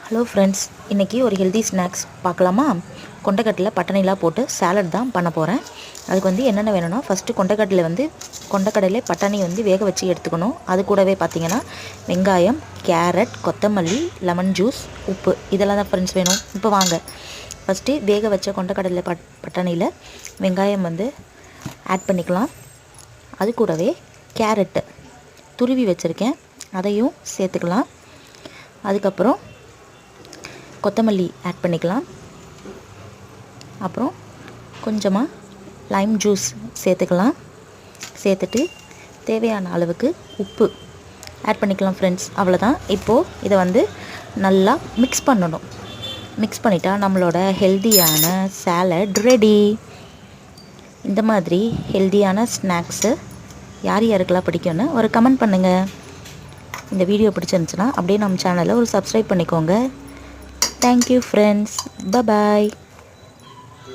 Hello friends, இன்றைக்கி ஒரு healthy snacks பார்க்கலாமா? கொண்டைக்கடலை பட்டாணிலாம் போட்டு சாலட் தான் பண்ண போகிறேன். அதுக்கு வந்து என்னென்ன வேணும்னா, ஃபஸ்ட்டு கொண்டைக்கடலை பட்டாணி வந்து வேக வச்சு எடுத்துக்கணும். அது கூடவே பார்த்திங்கன்னா வெங்காயம், கேரட், கொத்தமல்லி, லெமன் ஜூஸ், உப்பு இதெல்லாம் தான் ஃப்ரெண்ட்ஸ் வேணும். இப்போ வாங்க ஃபஸ்ட்டு வேக வச்ச கொண்டைக்கடலை பட்டாணியில் வெங்காயம் வந்து ஆட் பண்ணிக்கலாம். அது கூடவே கேரட்டு துருவி வச்சுருக்கேன், அதையும் சேர்த்துக்கலாம். அதுக்கப்புறம் கொத்தமல்லி ஆட் பண்ணிக்கலாம். அப்புறம் கொஞ்சமாக லைம் ஜூஸ் சேர்த்துக்கலாம். சேர்த்துட்டு தேவையான அளவுக்கு உப்பு ஆட் பண்ணிக்கலாம் ஃப்ரெண்ட்ஸ். அவ்வளோதான். இப்போது இதை வந்து நல்லா மிக்ஸ் பண்ணணும். மிக்ஸ் பண்ணிட்டா நம்மளோட ஹெல்தியான சாலட் ரெடி. இந்த மாதிரி ஹெல்தியான ஸ்நாக்ஸு யார் யாருக்கெல்லாம் பிடிக்கும்னு ஒரு கமெண்ட் பண்ணுங்கள். இந்த வீடியோ பிடிச்சிருந்துச்சுன்னா அப்படியே நம்ம சேனலை ஒரு சப்ஸ்கிரைப் பண்ணிக்கோங்க. Thank you friends. Bye bye.